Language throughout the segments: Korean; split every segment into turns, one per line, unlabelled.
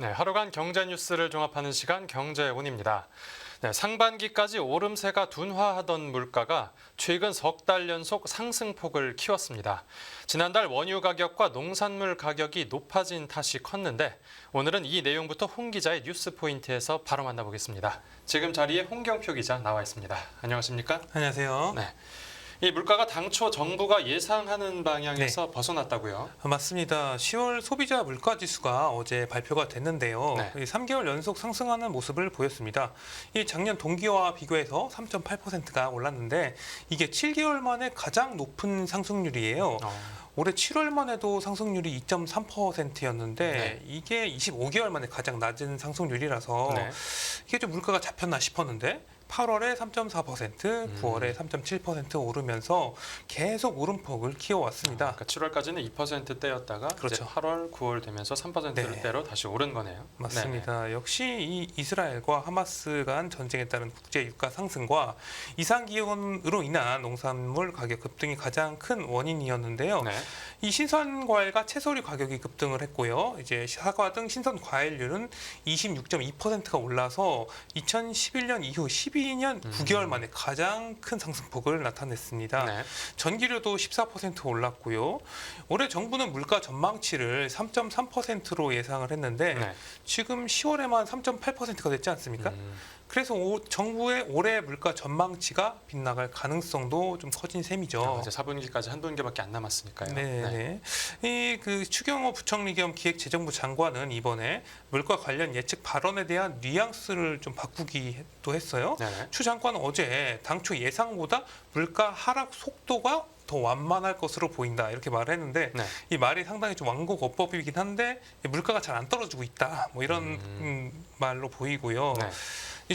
네, 하루간 경제 뉴스를 종합하는 시간 경제온입니다. 네, 상반기까지 오름세가 둔화하던 물가가 최근 석 달 연속 상승폭을 키웠습니다. 지난달 원유 가격과 농산물 가격이 높아진 탓이 컸는데 오늘은 이 내용부터 홍 기자의 뉴스 포인트에서 바로 만나보겠습니다. 지금 자리에 홍경표 기자 나와 있습니다. 안녕하십니까?
안녕하세요.
네. 이 물가가 당초 정부가 예상하는 방향에서 벗어났다고요?
맞습니다. 10월 소비자 물가 지수가 어제 발표가 됐는데요.
네.
3개월 연속 상승하는 모습을 보였습니다. 이 작년 동기와 비교해서 3.8%가 올랐는데 이게 7개월 만에 가장 높은 상승률이에요. 올해 7월만 해도 상승률이 2.3%였는데
네.
이게 25개월 만에 가장 낮은 상승률이라서
네.
이게 좀 물가가 잡혔나 싶었는데 8월에 3.4%, 9월에 3.7% 오르면서 계속 오름폭을 키워왔습니다.
그러니까 7월까지는 2%대였다가
그렇죠.
이제 8월, 9월 되면서 3%대로 다시 오른 거네요.
맞습니다. 역시 이 이스라엘과 하마스 간 전쟁에 따른 국제 유가 상승과 이상 기온으로 인한 농산물 가격 급등이 가장 큰 원인이었는데요.
네.
이 신선 과일과 채소류 가격이 급등을 했고요. 이제 사과 등 신선 과일류는 26.2%가 올라서 2011년 이후 12년 9개월 만에 가장 큰 상승폭을 나타냈습니다.
네.
전기료도 14% 올랐고요. 올해 정부는 물가 전망치를 3.3%로 예상을 했는데
네.
지금 10월에만 3.8%가 됐지 않습니까? 그래서 정부의 올해 물가 전망치가 빗나갈 가능성도 좀 커진 셈이죠.
이제 4분기까지 한 분기밖에 안 남았으니까요.
네. 이 추경호 부총리 겸 기획재정부 장관은 이번에 물가 관련 예측 발언에 대한 뉘앙스를 좀 바꾸기도 했어요.
네.
추 장관은 어제 당초 예상보다 물가 하락 속도가 더 완만할 것으로 보인다 이렇게 말을 했는데
네.
이 말이 상당히 좀 완곡어법이긴 한데 물가가 잘 안 떨어지고 있다 뭐 이런 말로 보이고요.
네.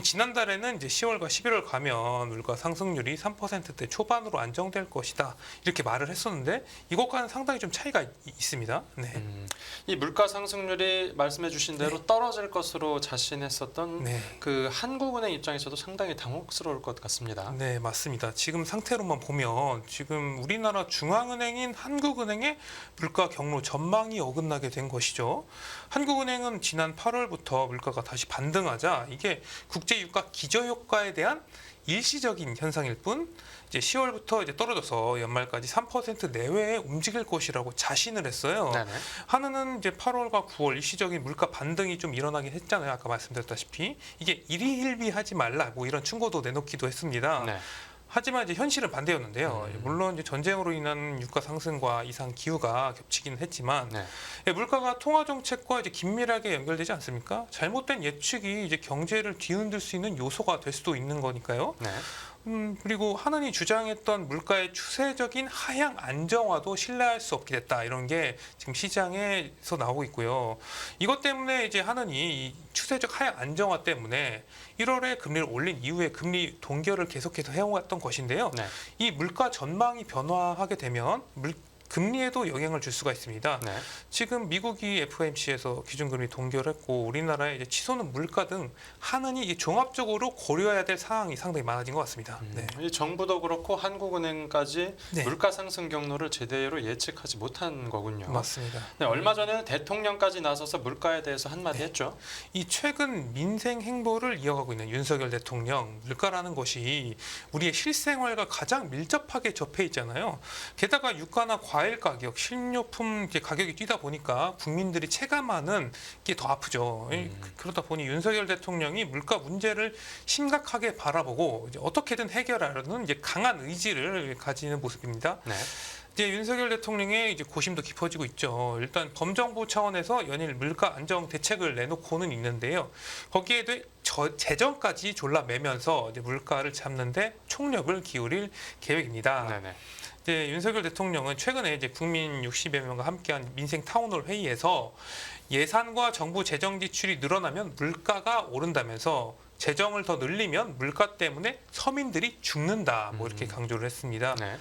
지난달에는 이제 10월과 11월 가면 물가 상승률이 3%대 초반으로 안정될 것이다 이렇게 말을 했었는데 이것과는 상당히 좀 차이가 있습니다. 네.
이 물가 상승률이 말씀해주신 대로 떨어질 것으로 자신했었던
네.
그 한국은행 입장에서도 상당히 당혹스러울 것 같습니다.
네, 맞습니다. 지금 상태로만 보면 지금 우리나라 중앙은행인 한국은행의 물가 경로 전망이 어긋나게 된 것이죠. 한국은행은 지난 8월부터 물가가 다시 반등하자 이게 국제유가 기저효과에 대한 일시적인 현상일 뿐 이제 10월부터 이제 떨어져서 연말까지 3% 내외에 움직일 것이라고 자신을 했어요.
네네.
한은은 이제 8월과 9월 일시적인 물가 반등이 좀 일어나긴 했잖아요. 아까 말씀드렸다시피 이게 일희일비하지 말라 뭐 이런 충고도 내놓기도 했습니다.
네.
하지만 이제 현실은 반대였는데요. 물론 이제 전쟁으로 인한 유가 상승과 이상 기후가 겹치기는 했지만
네.
물가가 통화 정책과 이제 긴밀하게 연결되지 않습니까? 잘못된 예측이 이제 경제를 뒤흔들 수 있는 요소가 될 수도 있는 거니까요.
네.
그리고 한은이 주장했던 물가의 추세적인 하향 안정화도 신뢰할 수 없게 됐다. 이런 게 지금 시장에서 나오고 있고요. 이것 때문에 이제 한은이 이 추세적 하향 안정화 때문에 1월에 금리를 올린 이후에 금리 동결을 계속해서 해왔던 것인데요.
네.
이 물가 전망이 변화하게 되면 금리에도 영향을 줄 수가 있습니다.
네.
지금 미국이 FOMC에서 기준금리 동결했고 우리나라의 이제 치솟는 물가 등 한은이 종합적으로 고려해야 될 사항이 상당히 많아진 것 같습니다. 네.
이 정부도 그렇고 한국은행까지
네.
물가 상승 경로를 제대로 예측하지 못한 거군요.
맞습니다.
네, 얼마 전에는 대통령까지 나서서 물가에 대해서 한마디 했죠.
이 최근 민생 행보를 이어가고 있는 윤석열 대통령 물가라는 것이 우리의 실생활과 가장 밀접하게 접해 있잖아요. 게다가 유가나 과일 가격, 식료품 가격이 뛰다 보니까 국민들이 체감하는 게 더 아프죠. 그러다 보니 윤석열 대통령이 물가 문제를 심각하게 바라보고 이제 어떻게든 해결하려는 이제 강한 의지를 가지는 모습입니다.
네.
이제 윤석열 대통령의 이제 고심도 깊어지고 있죠. 일단 범정부 차원에서 연일 물가 안정 대책을 내놓고는 있는데요. 거기에도 재정까지 졸라매면서 이제 물가를 잡는데 총력을 기울일 계획입니다.
네네.
이제 윤석열 대통령은 최근에 이제 국민 60여 명과 함께한 민생 타운홀 회의에서 예산과 정부 재정 지출이 늘어나면 물가가 오른다면서 재정을 더 늘리면 물가 때문에 서민들이 죽는다. 뭐 이렇게 강조를 했습니다.
네.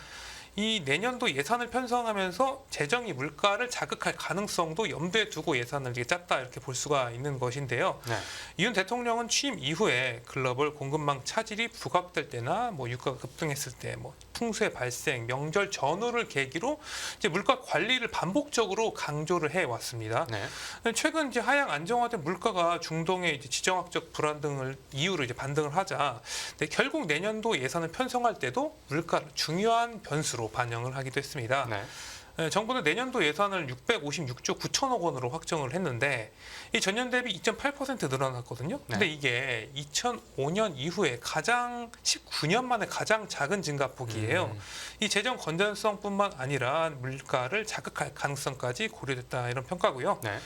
이 내년도 예산을 편성하면서 재정이 물가를 자극할 가능성도 염두에 두고 예산을 짰다 이렇게 볼 수가 있는 것인데요.
네.
윤 대통령은 취임 이후에 글로벌 공급망 차질이 부각될 때나 뭐 유가가 급등했을 때 뭐 풍수의 발생, 명절 전후를 계기로 이제 물가 관리를 반복적으로 강조를 해 왔습니다.
네.
최근 이제 하향 안정화된 물가가 중동의 이제 지정학적 불안 등을 이유로 이제 반등을 하자, 결국 내년도 예산을 편성할 때도 물가를 중요한 변수로 반영을 하기도 했습니다.
네.
정부는 내년도 예산을 656조 9천억 원으로 확정을 했는데 이 전년 대비 2.8% 늘어났거든요. 근데
네.
이게 2005년 이후에 19년 만에 가장 작은 증가폭이에요. 이 재정 건전성뿐만 아니라 물가를 자극할 가능성까지 고려됐다, 이런 평가고요.
네.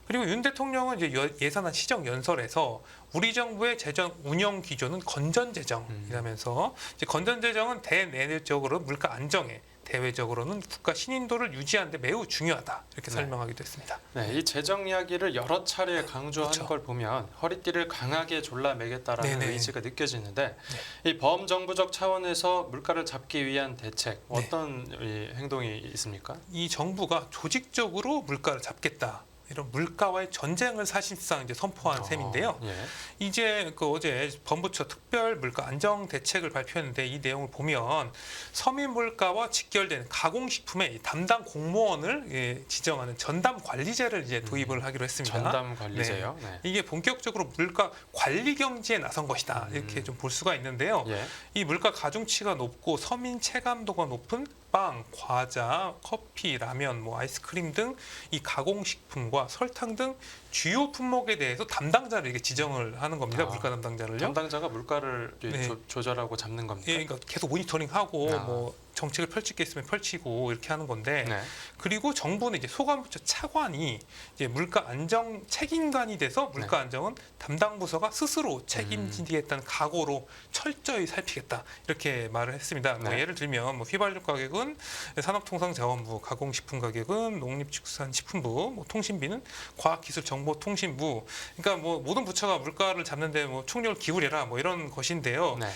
그리고 윤 대통령은 이제 예산안 시정 연설에서 우리 정부의 재정 운영 기조는 건전 재정이라면서 이제 건전 재정은 대내적으로 물가 안정에, 대외적으로는 국가 신인도를 유지하는 데 매우 중요하다, 이렇게
네.
설명하기도 했습니다.
네, 이 재정 이야기를 여러 차례 강조한
그렇죠.
걸 보면 허리띠를 강하게 졸라매겠다라는
네네.
의지가 느껴지는데 이 범정부적 차원에서 물가를 잡기 위한 대책
네.
어떤 이 행동이 있습니까?
이 정부가 조직적으로 물가를 잡겠다, 이런 물가와의 전쟁을 사실상 이제 선포한 셈인데요.
예.
이제 어제 범부처 특별 물가 안정 대책을 발표했는데 이 내용을 보면 서민 물가와 직결되는 가공식품의 담당 공무원을 지정하는 전담 관리제를 이제 도입을 하기로 했습니다.
전담 관리제요. 네.
이게 본격적으로 물가 관리 경제에 나선 것이다, 이렇게 좀 볼 수가 있는데요.
예.
이 물가 가중치가 높고 서민 체감도가 높은 빵, 과자, 커피, 라면, 아이스크림 등 이 가공식품과 설탕 등 주요 품목에 대해서 담당자를 이게 지정을 하는 겁니다. 물가 담당자를요.
담당자가 물가를
네.
조절하고 잡는 겁니까?
예, 그러니까 계속 모니터링하고
아.
정책을 펼칠 게 있으면 펼치고 이렇게 하는 건데,
네.
그리고 정부는 이제 소관부처 차관이 이제 물가 안정 책임관이 돼서 물가
네.
안정은 담당 부서가 스스로 책임지겠다는 각오로 철저히 살피겠다, 이렇게 말을 했습니다.
네.
예를 들면 휘발유 가격은 산업통상자원부, 가공식품 가격은 농림축산식품부, 통신비는 과학기술정보통신부. 그러니까 모든 부처가 물가를 잡는데 총력을 기울여라, 이런 것인데요.
네.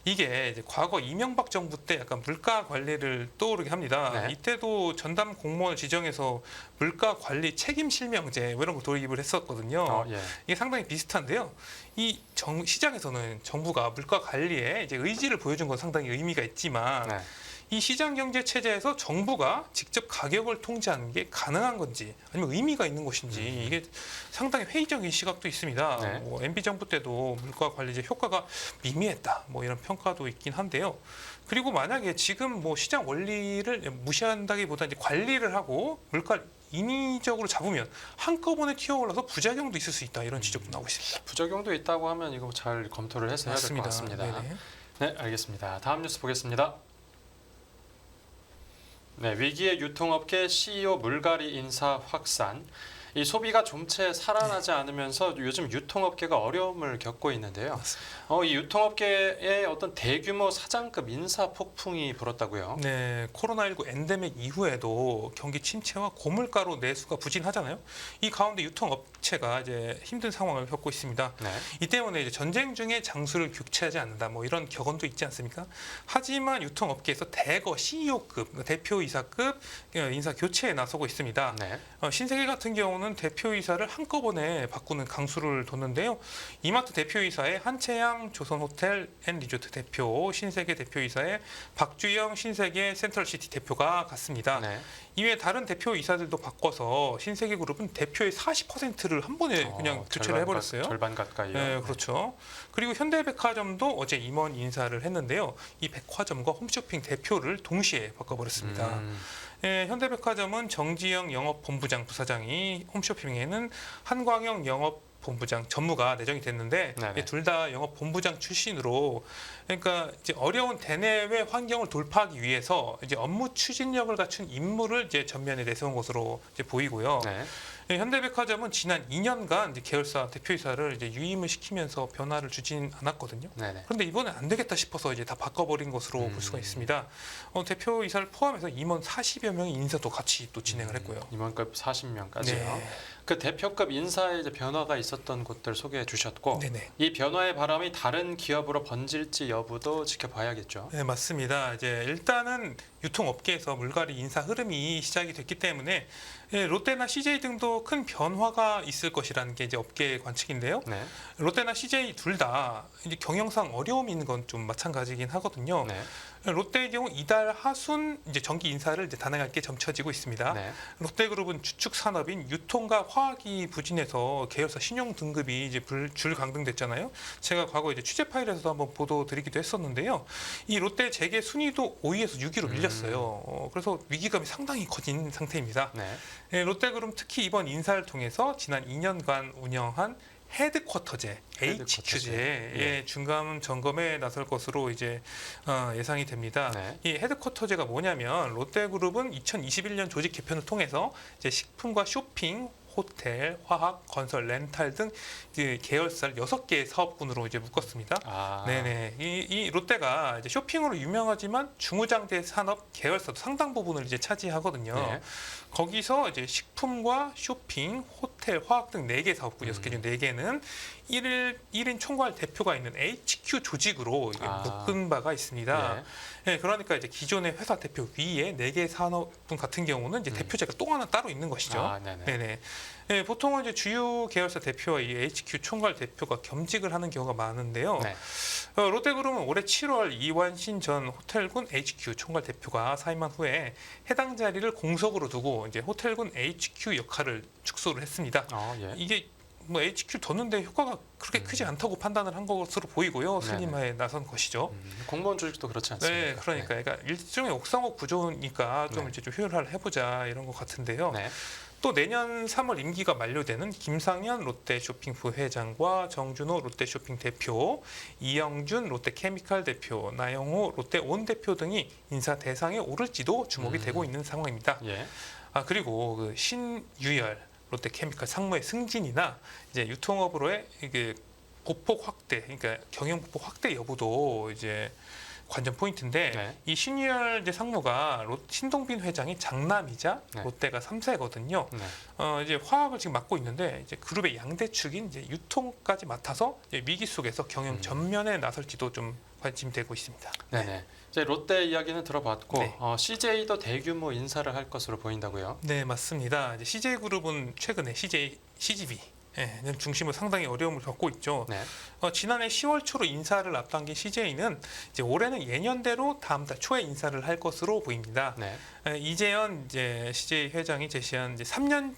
이게 이제 과거 이명박 정부 때 약간 물가 관리를 떠오르게 합니다.
네.
이때도 전담 공무원을 지정해서 물가 관리 책임 실명제 이런 걸 도입을 했었거든요.
예.
이게 상당히 비슷한데요. 이 시장에서는 정부가 물가 관리에 이제 의지를 보여준 건 상당히 의미가 있지만,
네.
이 시장 경제 체제에서 정부가 직접 가격을 통제하는 게 가능한 건지, 아니면 의미가 있는 것인지, 이게 상당히 회의적인 시각도 있습니다.
네.
MB 정부 때도 물가 관리제 효과가 미미했다, 이런 평가도 있긴 한데요. 그리고 만약에 지금 시장 원리를 무시한다기보다 이제 관리를 하고 물가를 인위적으로 잡으면 한꺼번에 튀어올라서 부작용도 있을 수 있다, 이런 지적도 나오고 있습니다.
부작용도 있다고 하면 이거 잘 검토를 해서 해야 될 것 같습니다.
네네.
네, 알겠습니다. 다음 뉴스 보겠습니다. 네, 위기의 유통업계 CEO 물갈이 인사 확산. 이 소비가 좀채 살아나지 않으면서 요즘 유통업계가 어려움을 겪고 있는데요.
맞습니다.
이 유통업계에 어떤 대규모 사장급 인사 폭풍이 불었다고요?
네, 코로나19 엔데믹 이후에도 경기 침체와 고물가로 내수가 부진하잖아요. 이 가운데 유통업체가 이제 힘든 상황을 겪고 있습니다.
네.
이 때문에 이제 전쟁 중에 장수를 교체하지 않는다, 이런 격언도 있지 않습니까? 하지만 유통업계에서 대거 CEO급, 대표이사급 인사 교체에 나서고 있습니다.
네.
신세계 같은 경우는 대표이사를 한꺼번에 바꾸는 강수를 뒀는데요. 이마트 대표이사에 한채양 조선호텔앤리조트 대표, 신세계 대표이사에 박주영 신세계 센트럴시티 대표가 갔습니다.
네.
이외에 다른 대표이사들도 바꿔서 신세계그룹은 대표의 40%를 한 번에 그냥 교체를 해버렸어요.
절반 가까이요.
네, 그렇죠. 그리고 현대백화점도 어제 임원 인사를 했는데요. 이 백화점과 홈쇼핑 대표를 동시에 바꿔버렸습니다. 현대백화점은 정지영 영업본부장 부사장이, 홈쇼핑에는 한광영 영업본부장 전무가 내정이 됐는데, 둘 다 영업본부장 출신으로, 그러니까 이제 어려운 대내외 환경을 돌파하기 위해서 이제 업무 추진력을 갖춘 인물을 이제 전면에 내세운 것으로 이제 보이고요.
네.
현대백화점은 지난 2년간 이제 계열사 대표이사를 이제 유임을 시키면서 변화를 주진 않았거든요.
네네.
그런데 이번에 안 되겠다 싶어서 이제 다 바꿔버린 것으로 볼 수가 있습니다. 대표이사를 포함해서 임원 40여 명의 인사도 같이 또 진행을 했고요.
임원급 40명까지요.
네.
그 대표급 인사에 이제 변화가 있었던 곳들 소개해 주셨고,
네네.
이 변화의 바람이 다른 기업으로 번질지 여부도 지켜봐야겠죠.
네, 맞습니다. 이제 일단은 유통업계에서 물갈이 인사 흐름이 시작이 됐기 때문에 롯데나 CJ 등도 큰 변화가 있을 것이라는 게 이제 업계의 관측인데요.
네.
롯데나 CJ 둘 다 이제 경영상 어려움이 있는 건 좀 마찬가지긴 하거든요.
네.
롯데의 경우 이달 하순 이제 정기 인사를 이제 단행할 게 점쳐지고 있습니다.
네.
롯데그룹은 주축 산업인 유통과 화학이 부진해서 계열사 신용 등급이 이제 줄 강등됐잖아요. 제가 과거 이제 취재 파일에서도 한번 보도 드리기도 했었는데요. 이 롯데 재계 순위도 5위에서 6위로 밀렸어요. 그래서 위기감이 상당히 커진 상태입니다.
네.
예, 롯데그룹 특히 이번 인사를 통해서 지난 2년간 운영한 헤드쿼터제 HQ제의 중간 점검에 나설 것으로 이제 예상이 됩니다.
네.
이 헤드쿼터제가 뭐냐면 롯데그룹은 2021년 조직 개편을 통해서 이제 식품과 쇼핑, 호텔, 화학, 건설, 렌탈 등 계열사를 6개의 사업군으로 이제 묶었습니다.
아.
네네. 이 롯데가 이제 쇼핑으로 유명하지만 중무장대 산업 계열사도 상당 부분을 이제 차지하거든요.
네.
거기서 이제 식품과 쇼핑, 호텔, 화학 등 4개 사업군 6개 중 4개는 1인 총괄 대표가 있는 HQ 조직으로 이게 묶은 바가 있습니다. 네, 그러니까 이제 기존의 회사 대표 위에 4개 산업군 같은 경우는 이제 대표제가 또 하나 따로 있는 것이죠.
아, 네네.
네네. 네, 보통은 이제 주요 계열사 대표와 이 HQ 총괄 대표가 겸직을 하는 경우가 많은데요.
네.
롯데그룹은 올해 7월 이완신 전 호텔군 HQ 총괄 대표가 사임한 후에 해당 자리를 공석으로 두고 이제 호텔군 HQ 역할을 축소를 했습니다.
예.
이게 뭐 HQ 뒀는데 효과가 그렇게 크지 않다고 판단을 한 것으로 보이고요. 슬림화에 나선 것이죠.
공무원 조직도 그렇지 않습니까?
네, 그러니까 일종의 옥상옥 구조니까 좀
네.
이제 좀 효율화를 해보자 이런 것 같은데요.
네.
또 내년 3월 임기가 만료되는 김상현 롯데쇼핑 부회장과 정준호 롯데쇼핑 대표, 이영준 롯데케미칼 대표, 나영호 롯데온 대표 등이 인사 대상에 오를지도 주목이 되고 있는 상황입니다.
예.
그리고 그 신유열 롯데케미칼 상무의 승진이나 이제 유통업으로의 이게 보폭 확대, 그러니까 경영 보폭 확대 여부도 이제 관전 포인트인데
네.
이 신유열 이제 상무가 신동빈 회장이 장남이자
네.
롯데가 3세거든요.
네.
이제 화학을 지금 맡고 있는데 이제 그룹의 양대축인 이제 유통까지 맡아서 이제 위기 속에서 경영 전면에 나설지도 좀 관심이 되고 있습니다.
네네. 이제 롯데 이야기는 들어봤고
네.
CJ도 대규모 인사를 할 것으로 보인다고요?
네, 맞습니다. 이제 CJ그룹은 최근에 CGV 중심으로 상당히 어려움을 겪고 있죠.
네.
지난해 10월 초로 인사를 앞당긴 CJ는 이제 올해는 예년대로 다음 달 초에 인사를 할 것으로 보입니다.
네.
이재현 이제 CJ 회장이 제시한 이제 3년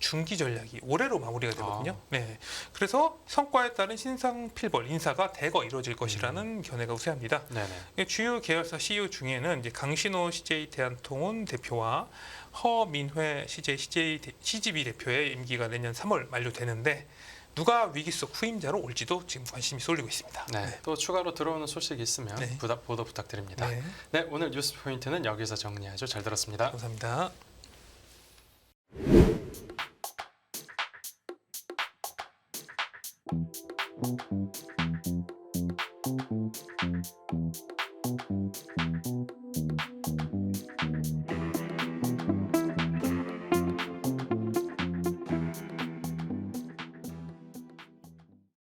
중기 전략이 올해로 마무리가 되거든요. 네, 그래서 성과에 따른 신상필벌 인사가 대거 이루어질 것이라는 견해가 우세합니다.
네네.
주요 계열사 CEO 중에는 이제 강신호 CJ 대한통운 대표와 허민회 CGV 대표의 임기가 내년 3월 만료되는데 누가 위기 속 후임자로 올지도 지금 관심이 쏠리고 있습니다.
네. 또 추가로 들어오는 소식이 있으면
네.
보도 부탁드립니다.
네,
네, 오늘 뉴스 포인트는 여기서 정리하죠. 잘 들었습니다.
감사합니다.